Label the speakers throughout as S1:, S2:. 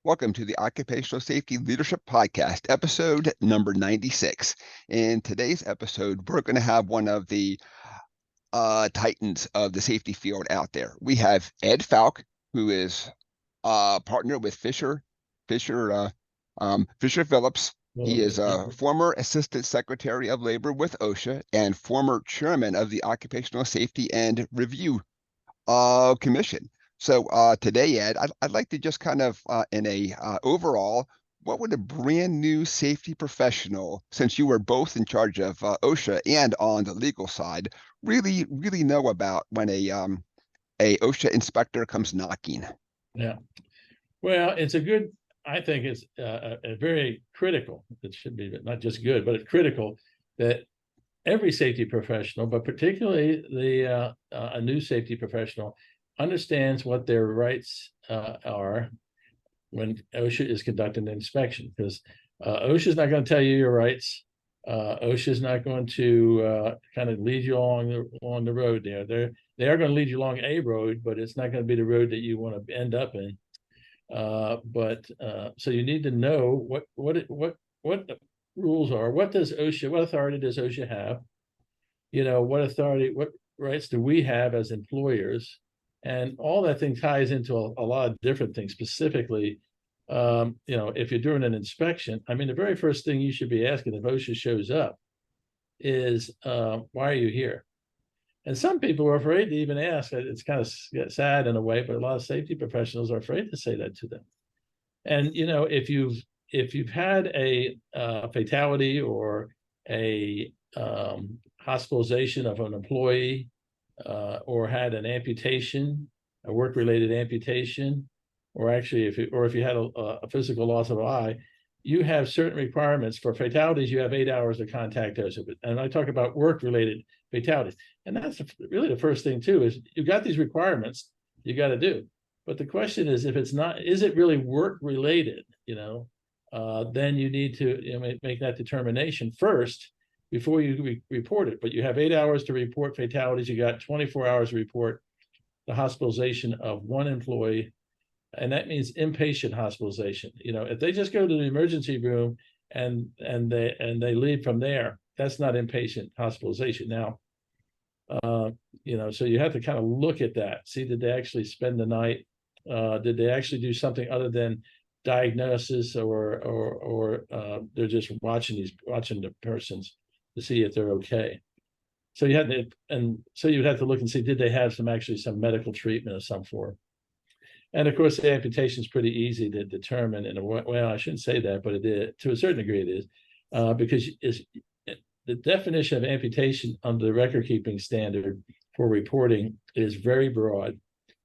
S1: Welcome to the Occupational Safety Leadership Podcast, episode number 96. In today's episode, we're going to have one of the titans of the safety field out there. We have Ed Foulke, who is partner with Fisher Phillips. He is a former Assistant Secretary of Labor with OSHA and former chairman of the Occupational Safety and Review Commission. So today, Ed, I'd like to just kind of, in a overall, what would a brand new safety professional, since you were both in charge of OSHA and on the legal side, really know about when a OSHA inspector comes knocking?
S2: Yeah, well, it's a good. I think it's a very critical. It should be not just good, but it's critical that every safety professional, but particularly a new safety professional, understands what their rights are when OSHA is conducting an inspection, because OSHA is not going to tell you your rights. OSHA is not going to kind of lead you along the road there. They are going to lead you along a road, but it's not going to be the road that you want to end up in. So you need to know what the rules are. What authority does OSHA have? What rights do we have as employers? And all that thing ties into a lot of different things. Specifically, if you're doing an inspection, I mean, the very first thing you should be asking if OSHA shows up is, why are you here? And some people are afraid to even ask. It's kind of sad in a way, but a lot of safety professionals are afraid to say that to them. And if you've had a fatality or a hospitalization of an employee, or had an amputation, a work-related amputation, or actually if you had a physical loss of eye, you have certain requirements. For fatalities, you have 8 hours to contact OSHA. And I talk about work-related fatalities. And that's really the first thing too, is you've got these requirements you got to do. But the question is, if it's not, is it really work-related? Then you need to make that determination first before you report it. But you have 8 hours to report fatalities. You got 24 hours to report the hospitalization of one employee. And that means inpatient hospitalization. If they just go to the emergency room and they leave from there, that's not inpatient hospitalization. Now, so you have to kind of look at that. See, did they actually spend the night? Did they actually do something other than diagnosis, or they're just watching the persons to see if they're okay? So you'd have to look and see, did they have some medical treatment of some form? And of course, the amputation is pretty easy to determine. Well, I shouldn't say that, but it is, to a certain degree, it is, because the definition of amputation under the record keeping standard for reporting is very broad.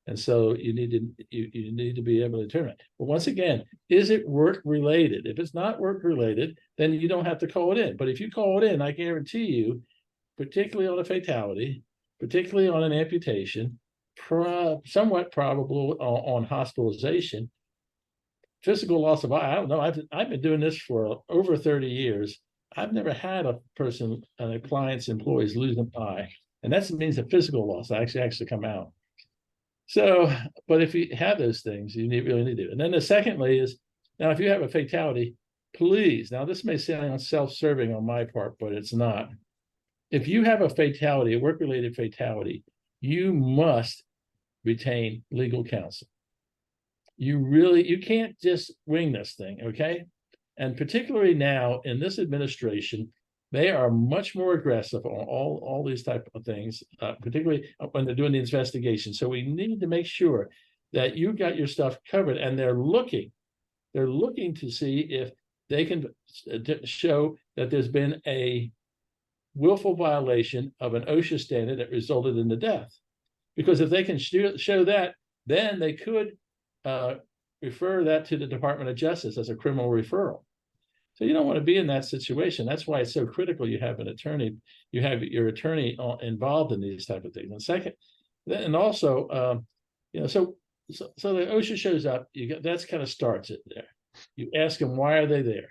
S2: And so you need to be able to determine. But once again, is it work related? If it's not work related, then you don't have to call it in. But if you call it in, I guarantee you, particularly on a fatality, particularly on an amputation, somewhat probable on hospitalization, physical loss of eye. I don't know. I've been doing this for over 30 years. I've never had a client's employees lose an eye, and that means a physical loss actually come out. So, but if you have those things, you really need to. And then secondly is, now if you have a fatality, please, now this may sound self-serving on my part, but it's not. If you have a fatality, a work-related fatality, you must retain legal counsel. You can't just wing this thing, okay? And particularly now in this administration, they are much more aggressive on all these type of things, particularly when they're doing the investigation. So we need to make sure that you got your stuff covered, and they're looking to see if they can show that there's been a willful violation of an OSHA standard that resulted in the death. Because if they can show that, then they could refer that to the Department of Justice as a criminal referral. So you don't want to be in that situation. That's why it's so critical you have an attorney. You have your attorney involved in these type of things. And second, and also, so the OSHA shows up. That's kind of starts it there. You ask them, why are they there?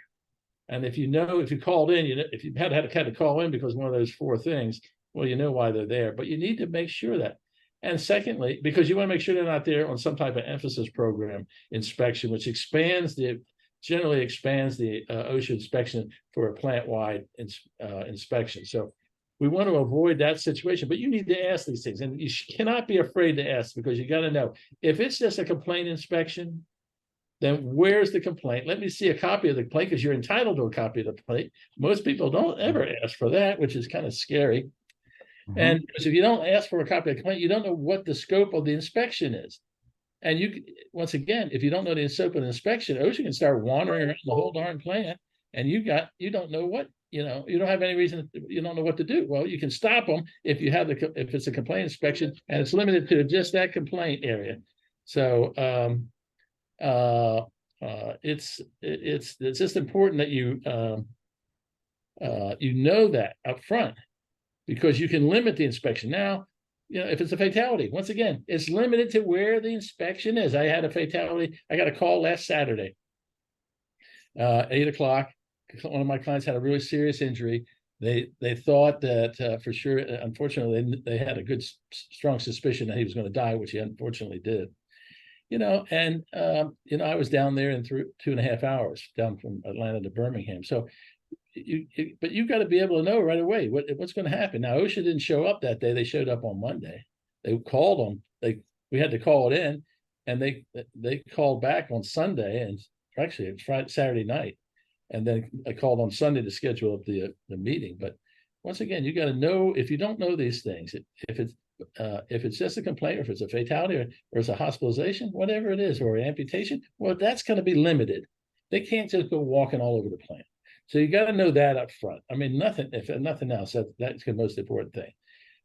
S2: And if you called in, if you had to call in because one of those four things, well, you know why they're there. But you need to make sure that. And secondly, because you want to make sure they're not there on some type of emphasis program inspection, which generally expands the OSHA inspection for a plant-wide inspection. So we want to avoid that situation, but you need to ask these things, and you cannot be afraid to ask, because you got to know if it's just a complaint inspection, then where's the complaint? Let me see a copy of the complaint, because you're entitled to a copy of the complaint. Most people don't ever ask for that, which is kind of scary. And because if you don't ask for a copy of the complaint, you don't know what the scope of the inspection is. And once again, if you don't know the scope of the inspection, OSHA can start wandering around the whole darn plant, and you don't know what, you don't have any reason, you don't know what to do. Well, you can stop them if it's a complaint inspection, and it's limited to just that complaint area. So it's just important that you know that up front, because you can limit the inspection. Now, if it's a fatality, once again, it's limited to where the inspection is. I had a fatality. I got a call last Saturday, 8 o'clock. One of my clients had a really serious injury. They thought that for sure, unfortunately, they had a good, strong suspicion that he was going to die, which he unfortunately did. I was down there in 2.5 hours, down from Atlanta to Birmingham. So but you got to be able to know right away what's going to happen. Now, OSHA didn't show up that day. They showed up on Monday. They called them. We had to call it in, and they called back on Sunday, and actually it was Saturday night, and then I called on Sunday to schedule up the meeting. But once again, you got to know, if you don't know these things, if it's just a complaint, or if it's a fatality, or it's a hospitalization, whatever it is, or an amputation, well, that's going to be limited. They can't just go walking all over the plant. So you got to know that up front. I mean, if nothing else, that's the most important thing.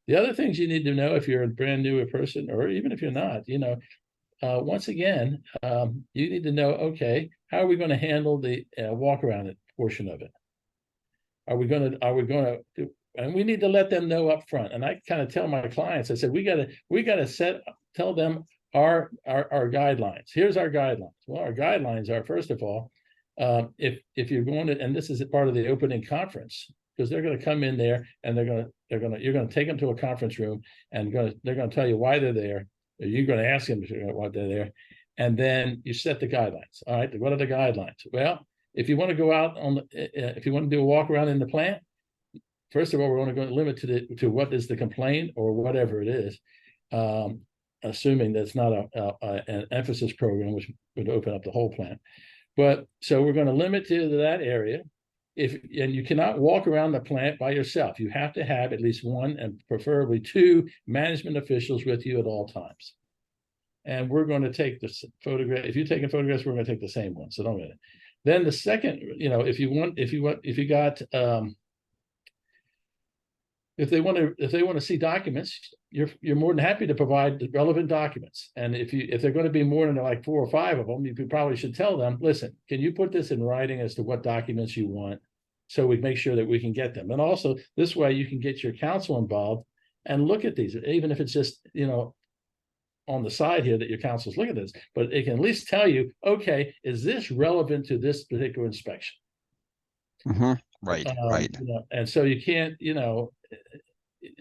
S2: The other things you need to know, if you're a brand new person, or even if you're not, once again, you need to know, okay, how are we going to handle the walk around portion of it? Are we going to, and we need to let them know up front. And I kind of tell my clients, I said, we got to tell them our guidelines. Here's our guidelines. Well, our guidelines are, first of all, if you're going to, and this is a part of the opening conference, because they're going to come in there, and you're going to take them to a conference room, and they're going to tell you why they're there. Or you're going to ask them why they're there, and then you set the guidelines. All right, what are the guidelines? Well, if you want to go out if you want to do a walk around in the plant, first of all, we're going to go limit to what is the complaint or whatever it is, assuming that's not an emphasis program, which would open up the whole plant. But so we're going to limit to that area. And you cannot walk around the plant by yourself. You have to have at least one, and preferably 2 management officials with you at all times. And we're going to take the photograph. If you're taking photographs, we're going to take the same one. So don't get it. Then the second, if they want to see documents, you're more than happy to provide the relevant documents. And if they're going to be more than like 4 or 5 of them, you probably should tell them, listen, can you put this in writing as to what documents you want, so we make sure that we can get them. And also, this way you can get your counsel involved and look at these, even if it's just on the side here that your counsel's look at this, but it can at least tell you, okay, is this relevant to this particular inspection?
S1: Right.
S2: And so you can't,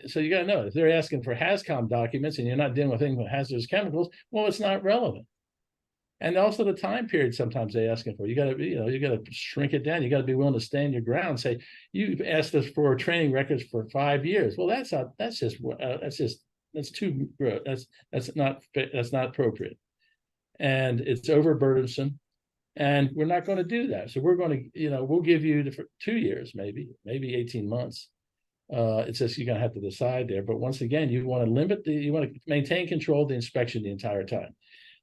S2: so you got to know, if they're asking for HAZCOM documents and you're not dealing with things with hazardous chemicals, well, it's not relevant. And also the time period sometimes they're asking for. You got to, you got to shrink it down. You got to be willing to stand your ground. Say, you've asked us for training records for 5 years. Well, that's too gross. That's not appropriate, and it's overburdensome. And we're not going to do that. So we're going to, we'll give you for 2 years, maybe 18 months. It's just, you're going to have to decide there. But once again, you want to maintain control of the inspection the entire time.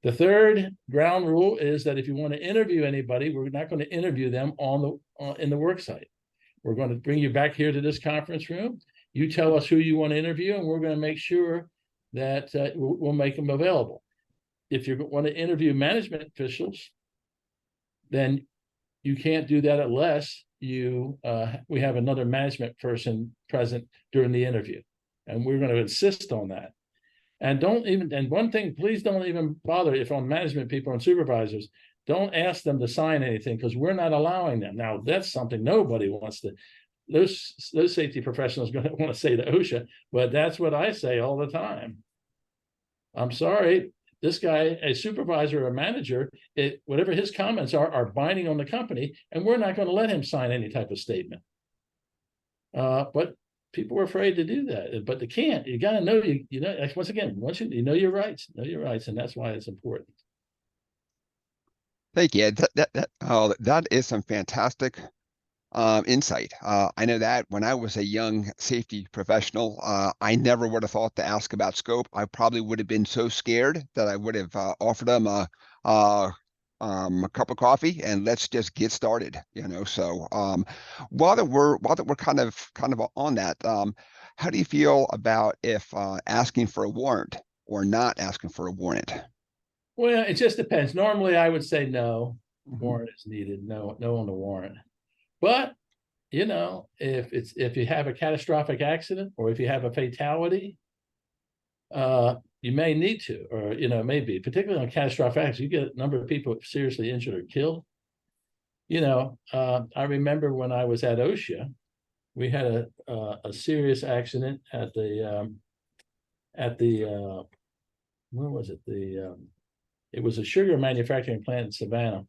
S2: The third ground rule is that if you want to interview anybody, we're not going to interview them in the work site. We're going to bring you back here to this conference room. You tell us who you want to interview, and we're going to make sure that we'll make them available. If you want to interview management officials, then you can't do that unless we have another management person present during the interview, and we're going to insist on that. And one thing, please don't even bother, if on management people and supervisors, don't ask them to sign anything, because we're not allowing them. Now, that's something nobody wants to, those safety professionals going to want to say to OSHA, but that's what I say all the time. I'm sorry, this guy, a supervisor or a manager, whatever his comments are binding on the company, and we're not going to let him sign any type of statement. But people are afraid to do that, but they can't. You got to know, once again, once you know your rights, and that's why it's important.
S1: Thank you. That is some fantastic insight. I know that when I was a young safety professional, I never would have thought to ask about scope. I probably would have been so scared that I would have offered them a cup of coffee and let's just get started. So while that we're kind of on that, how do you feel about if asking for a warrant or not asking for a warrant?
S2: Well, it just depends. Normally, I would say no,
S1: Mhm.
S2: warrant is needed. No, no on the warrant. But if you have a catastrophic accident or if you have a fatality, you may need to, or maybe particularly on catastrophic accidents, you get a number of people seriously injured or killed. I remember when I was at OSHA, we had a serious accident at the where was it? It was a sugar manufacturing plant in Savannah.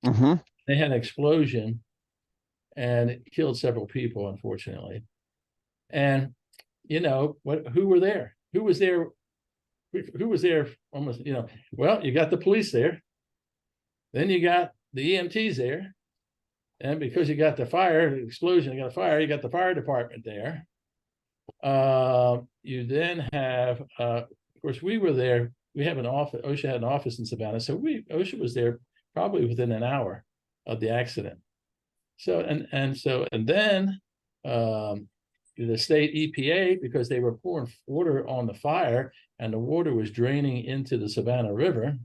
S1: Hmm.
S2: They had an explosion and it killed several people, unfortunately. And who were there? Who was there? Who was there? Almost, well, you got the police there, then you got the EMTs there, and because you got the fire explosion, you got a fire, you got the fire department there. You then have, of course, we were there. We have an office. OSHA had an office in Savannah, so OSHA was there probably within an hour of the accident. So and then the state EPA, because they were pouring water on the fire, and the water was draining into the Savannah River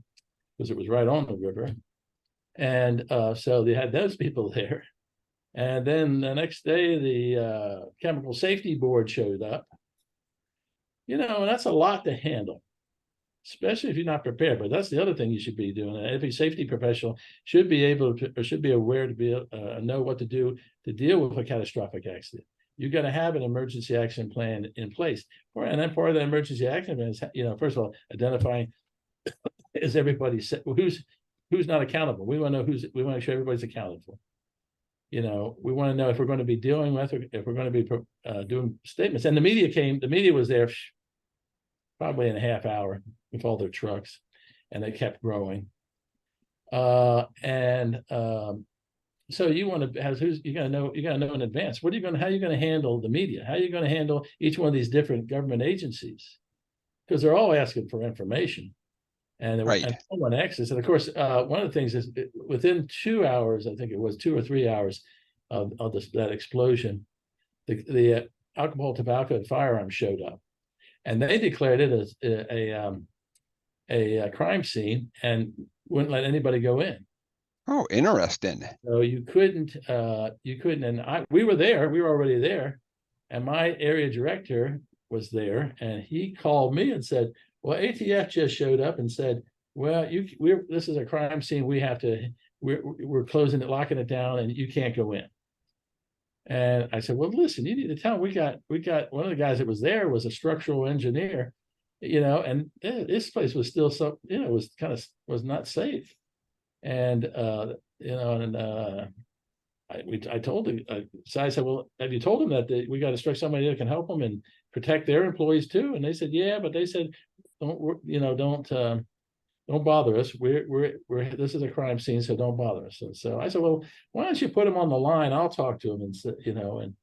S2: because it was right on the river, and so they had those people there. And then the next day, the Chemical Safety Board showed up. And that's a lot to handle, especially if you're not prepared. But that's the other thing you should be doing. Every safety professional should be able to, or should be aware to know what to do to deal with a catastrophic accident. You got to have an emergency action plan in place. And then part of the emergency action plan is, first of all, identifying is everybody who's not accountable. We want to know we want to make sure everybody's accounted for. We want to know if we're going to be dealing with, or if we're going to be doing statements. And the media was there probably in a half hour with all their trucks, and they kept growing. So you want to have you got to know in advance. How are you going to handle the media? How are you going to handle each one of these different government agencies? Because they're all asking for information.
S1: Right.
S2: And someone access. And of course, one of the things is within 2 hours, I think it was 2 or 3 hours of that explosion, the alcohol, tobacco, and firearms showed up, and they declared it as a crime scene and wouldn't let anybody go in.
S1: Oh, interesting.
S2: So you couldn't, and we were there, we were already there, and my area director was there, and he called me and said, well, ATF just showed up and said, well, this is a crime scene. We're closing it, locking it down, and you can't go in. And I said, well, listen, you need to tell them we got one of the guys that was there was a structural engineer, and this place was still was not safe. And I told him, so I said, well, have you told him that we got to strike somebody that can help them and protect their employees too? And they said, yeah, but they said, don't bother us. We're this is a crime scene, so don't bother us. So I said, well, why don't you put him on the line? I'll talk to him. And and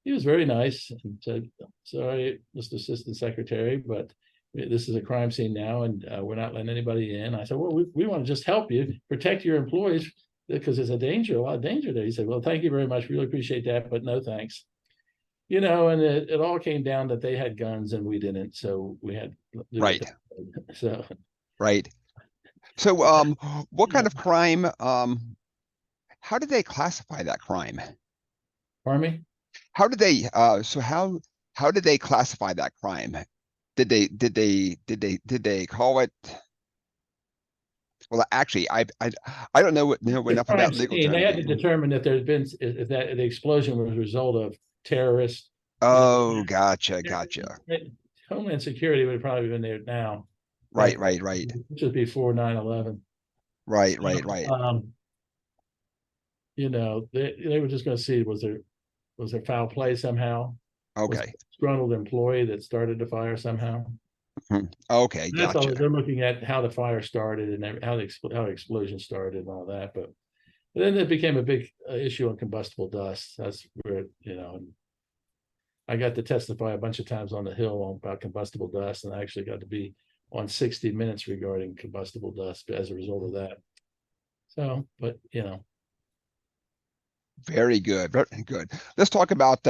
S2: he was very nice and said, sorry, Mr. Assistant Secretary, but this is a crime scene now, and we're not letting anybody in. I said, well, we want to just help you protect your employees because there's a lot of danger there. He said, well, thank you very much. Really appreciate that, but no thanks. And it all came down that they had guns and we didn't. So we had
S1: Right.
S2: So
S1: Right. So what kind of crime how did they classify that crime?
S2: Pardon me?
S1: How did they how did they classify that crime? Did they call it? Well, actually, I don't know enough about legal
S2: Scene, they had to
S1: terminology.
S2: determine if there's been if that the explosion was a result of terrorists.
S1: Oh, gotcha.
S2: Homeland Security would have probably been there now.
S1: Right, right, right,
S2: Which was before 9/11.
S1: right, right,
S2: So,
S1: right.
S2: they were just going to see, was there foul play somehow? Was it
S1: Okay.
S2: a disgruntled employee that started the fire somehow?
S1: Okay,
S2: That's all.
S1: gotcha.
S2: They're looking at how the fire started and how the explosion started and all that. But then it became a big issue on combustible dust. That's where, I got to testify a bunch of times on the Hill about combustible dust, and I actually got to be on 60 Minutes regarding combustible dust as a result of that. So, but
S1: Very good, very good. Let's talk about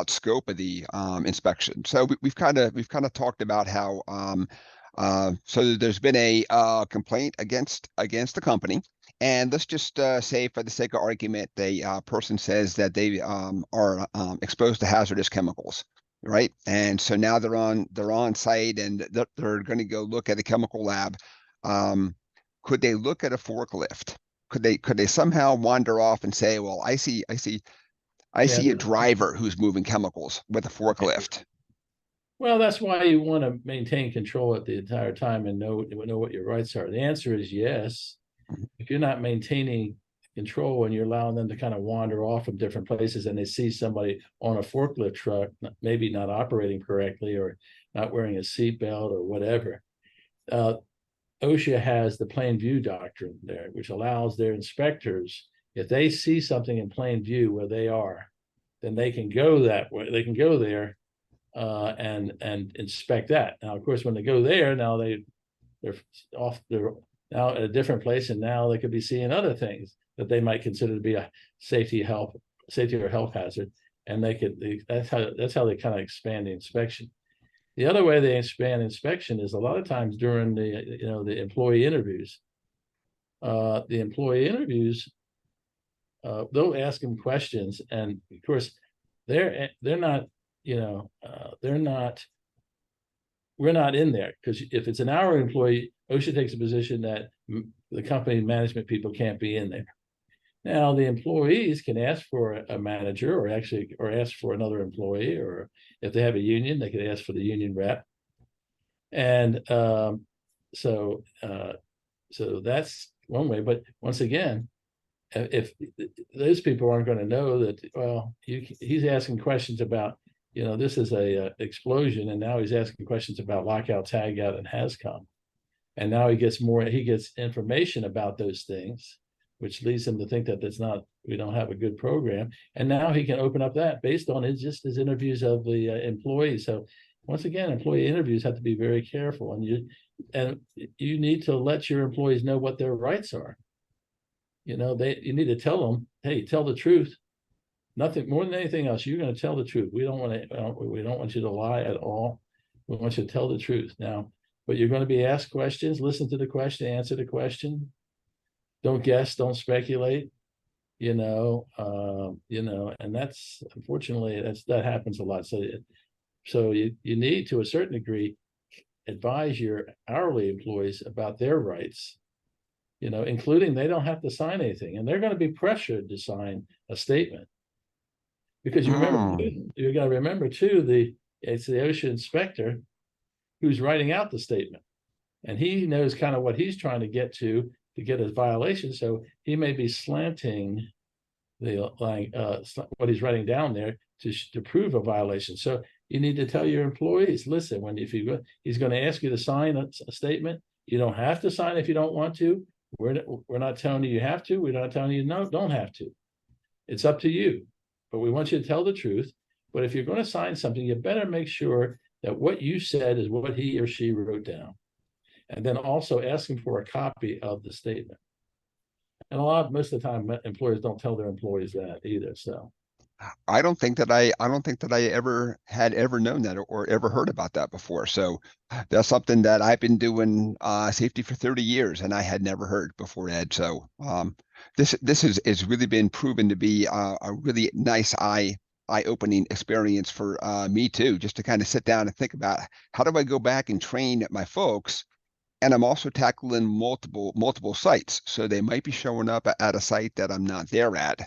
S1: scope of the inspection. So we've kind of talked about how so there's been a complaint against the company, and let's just say, for the sake of argument, the person says that they are exposed to hazardous chemicals, right? And so now they're on site, and they're going to go look at a chemical lab. Could they look at a forklift? Could they somehow wander off and say, well, I
S2: yeah.
S1: see a driver who's moving chemicals with a forklift?
S2: Well, that's why you want to maintain control at the entire time and know what your rights are. The answer is yes. If you're not maintaining control and you're allowing them to kind of wander off from different places, and they see somebody on a forklift truck, maybe not operating correctly or not wearing a seatbelt or whatever, OSHA has the plain view doctrine there, which allows their inspectors, if they see something in plain view where they are, then they can go that way. They can go there and inspect that. Now, of course, when they go there, now they're off. They're now at a different place, and now they could be seeing other things that they might consider to be a safety or health hazard, and that's how they kind of expand the inspection. The other way they expand inspection is a lot of times during the employee interviews. The employee interviews, they'll ask them questions, and of course, they're not, they're not. We're not in there, because if it's an hour employee, OSHA takes a position that the company management people can't be in there. Now, the employees can ask for a manager, or ask for another employee, or if they have a union, they could ask for the union rep. And so that's one way. But once again, if those people aren't going to know that, well, he's asking questions about, this is a explosion, and now he's asking questions about lockout, tagout, and HAZCOM, and now he gets information about those things, which leads him to think that we don't have a good program, and now he can open up that based on his interviews of the employees. So once again, employee interviews have to be very careful, and you need to let your employees know what their rights are. You need to tell them, hey, tell the truth. Nothing more than anything else. You're going to tell the truth. We don't want you to lie at all. We want you to tell the truth. Now, but you're going to be asked questions. Listen to the question. Answer the question. Don't guess. Don't speculate. And that's, unfortunately, that happens a lot. So you need, to a certain degree, advise your hourly employees about their rights. Including they don't have to sign anything, and they're going to be pressured to sign a statement. Because you got to remember too, it's the OSHA inspector who's writing out the statement, and he knows kind of what he's trying to get get a violation. So he may be slanting what he's writing down there to prove a violation. So you need to tell your employees, listen, he's going to ask you to sign a statement. You don't have to sign if you don't want to. We're not telling you have to. We're not telling you don't have to. It's up to you. But we want you to tell the truth. But if you're going to sign something, you better make sure that what you said is what he or she wrote down. And then also ask him for a copy of the statement. And most of the time, employers don't tell their employees that either. So
S1: I don't think that I ever had known that, or ever heard about that before. So that's something that I've been doing safety for 30 years, and I had never heard before, Ed. So this has really been proven to be a really nice eye-opening experience for me too, just to kind of sit down and think about, how do I go back and train my folks. And I'm also tackling multiple sites, so they might be showing up at a site that I'm not there at.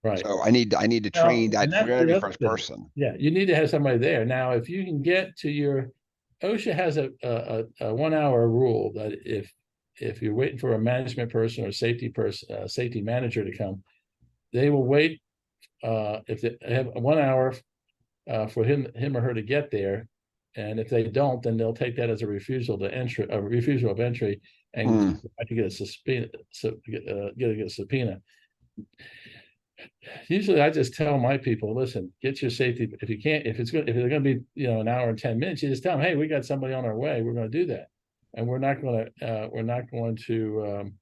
S2: right.
S1: So I need to
S2: Now,
S1: train that
S2: and that's the
S1: very
S2: other
S1: first
S2: thing.
S1: person.
S2: Yeah, you need to have somebody there. Now, if you can get to your OSHA has a 1 hour rule that if you're waiting for a management person or safety manager to come, they will wait if they have 1 hour for him or her to get there, and if they don't, then they'll take that as a refusal of entry, and
S1: Hmm.
S2: I can get a subpoena. Get a subpoena. Usually, I just tell my people, listen, get your safety. If you can't, if they're going to be, an hour and 10 minutes, you just tell them, hey, we got somebody on our way. We're going to do that, and we're not going to,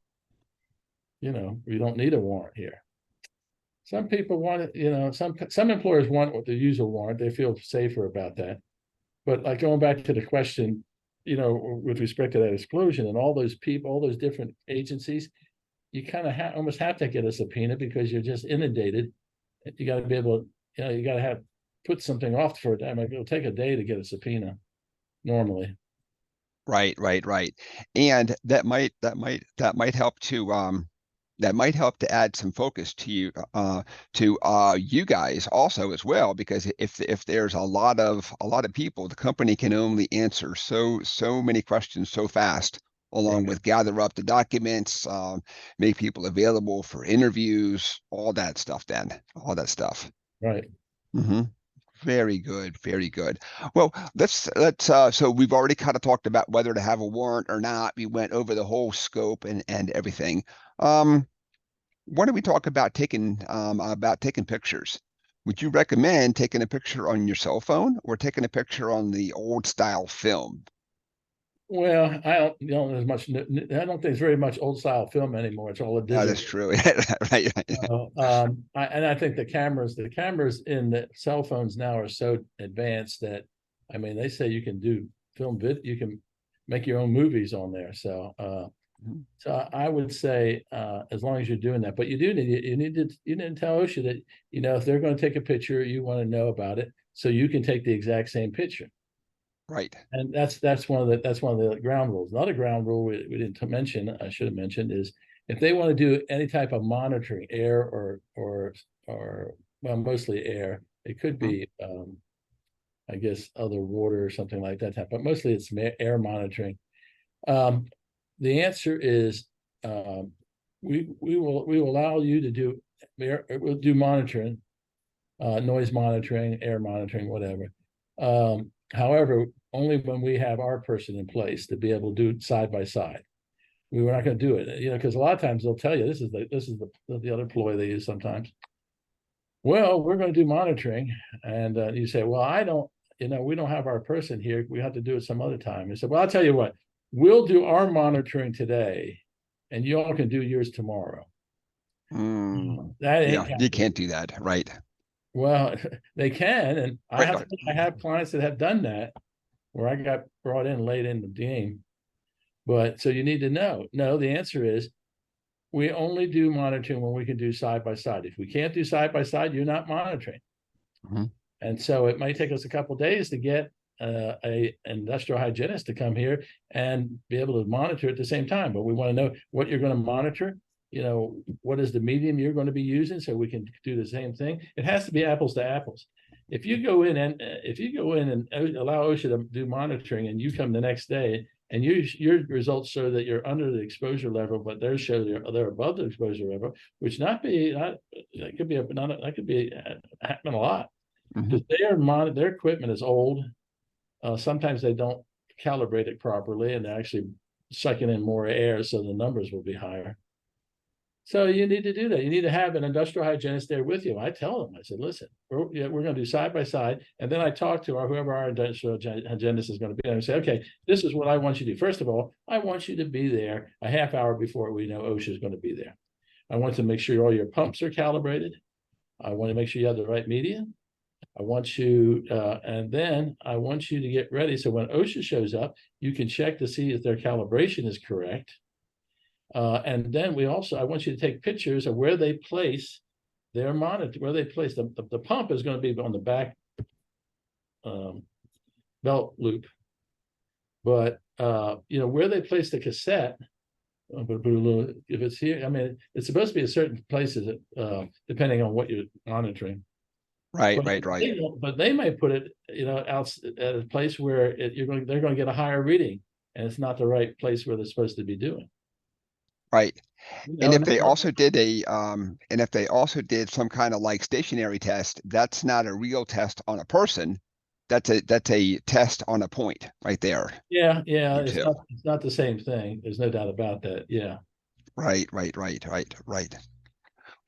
S2: we don't need a warrant here. Some people want it, some employers want to use a warrant. They feel safer about that. But like going back to the question, with respect to that explosion and all those people, all those different agencies, you kind of almost have to get a subpoena because you're just inundated. You got to be able to, you got to put something off for a time. It'll take a day to get a subpoena normally.
S1: Right, right, right. And that might help to add some focus to you guys also as well, because if there's a lot of people, the company can only answer so many questions so fast, along
S2: Right.
S1: with gather up the documents, make people available for interviews, all that stuff.
S2: Right.
S1: Hmm. Very good, very good. Well, let's so we've already kind of talked about whether to have a warrant or not. We went over the whole scope and everything. Um, why don't we talk about taking pictures? Would you recommend taking a picture on your cell phone or taking a picture on the old style film?
S2: Well, I don't, there's much. I don't think there's very much old style film anymore. It's all a
S1: Oh,
S2: digital.
S1: that's true. Right, right.
S2: And I think the cameras in the cell phones now are so advanced that, I mean, they say you can do you can make your own movies on there.
S1: Mhm.
S2: So I would say, as long as you're doing that, but you need to tell OSHA that, if they're going to take a picture, you want to know about it so you can take the exact same picture.
S1: Right.
S2: And that's one of the ground rules. Another ground rule we didn't mention, I should have mentioned, is if they want to do any type of monitoring, air or well, mostly air. It could
S1: Mhm.
S2: be, I guess, other water or something like that type, but mostly it's air monitoring. Um, the answer is, we will allow you to do we'll do monitoring, noise monitoring, air monitoring, whatever. However, only when we have our person in place to be able to do it side by side. We were not going to do it, because a lot of times they'll tell you this is the other ploy they use sometimes. Well, we're going to do monitoring, and you say, well, I don't, we don't have our person here. We have to do it some other time. He said, well, I'll tell you what, we'll do our monitoring today, and you all can do yours tomorrow.
S1: Mm.
S2: That ain't
S1: Yeah, you
S2: gonna
S1: can't do that. Right.
S2: Well, they can, and
S1: Right. Right.
S2: I have clients that have done that where I got brought in late in the game. But so you need to know. No, the answer is we only do monitoring when we can do side by side. If we can't do side by side, you're not monitoring.
S1: Mhm.
S2: And so it might take us a couple of days to get a industrial hygienist to come here and be able to monitor at the same time. But we want to know what you're going to monitor. What is the medium you're going to be using, so we can do the same thing. It has to be apples to apples. If you go in and allow OSHA to do monitoring, and you come the next day and your results show that you're under the exposure level, but theirs show they're above the exposure level, which that could be happen a lot,
S1: Mhm.
S2: because their equipment is old. Sometimes they don't calibrate it properly, and they're actually sucking in more air, so the numbers will be higher. So you need to do that. You need to have an industrial hygienist there with you. I tell them, I said, listen, we're going to do side by side. And then I talk to whoever our industrial hygienist is going to be. And I say, okay, this is what I want you to do. First of all, I want you to be there a half hour before we know OSHA is going to be there. I want to make sure all your pumps are calibrated. I want to make sure you have the right medium. And then I want you to get ready. So when OSHA shows up, you can check to see if their calibration is correct. And then I want you to take pictures of where they place their monitor, where they place the pump is going to be on the back belt loop. But, where they place the cassette, I'm going to put a little, if it's here, I mean, it's supposed to be a certain places, depending on what you're monitoring.
S1: Right,
S2: But
S1: right, right,
S2: they may put it, out at a place where they're going to get a higher reading, and it's not the right place where they're supposed to be doing.
S1: right.
S2: You
S1: And
S2: know,
S1: if
S2: and
S1: they also did and if they also did some kind of like stationary test, that's not a real test on a person. That's a test on a point right there.
S2: yeah,
S1: You too.
S2: it's not the same thing. There's no doubt about that. Yeah.
S1: Right, right, right, right, right.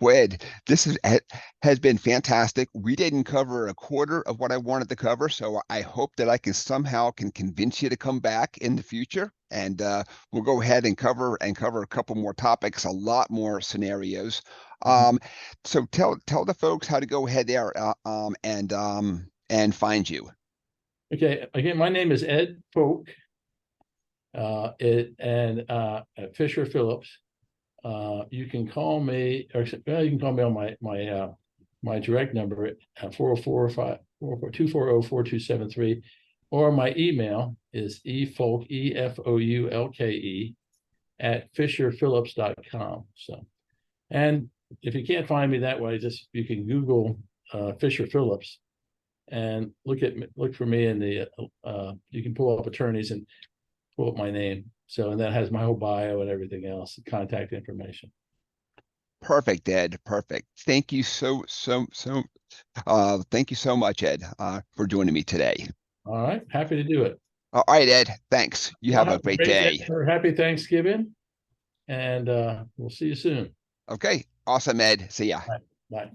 S1: Well, Ed, has been fantastic. We didn't cover a quarter of what I wanted to cover, so I hope that I can somehow can convince you to come back in the future, and we'll go ahead and cover a couple more topics, a lot more scenarios.
S2: Mhm.
S1: Um, so tell the folks how to go ahead there and find you.
S2: Okay. Again, my name is Ed Foulke, Fisher Phillips. You can call me, or well, you can call me on my direct number at 404-240-4273, or my email is efolke, EFOULKE, at fisherphillips.com. So, and if you can't find me that way, just you can Google Fisher Phillips and look for me in the you can pull up attorneys and pull up my name. So, and that has my whole bio and everything else, contact information.
S1: Perfect, Ed. Perfect. Thank you thank you so much, Ed, for joining me today.
S2: All right, happy to do it.
S1: All right, Ed. Thanks. You
S2: Well,
S1: have
S2: have
S1: a
S2: a
S1: great
S2: great day,
S1: day.
S2: or happy Thanksgiving, and we'll see you soon.
S1: Okay. Awesome, Ed. See ya.
S2: Bye. Bye.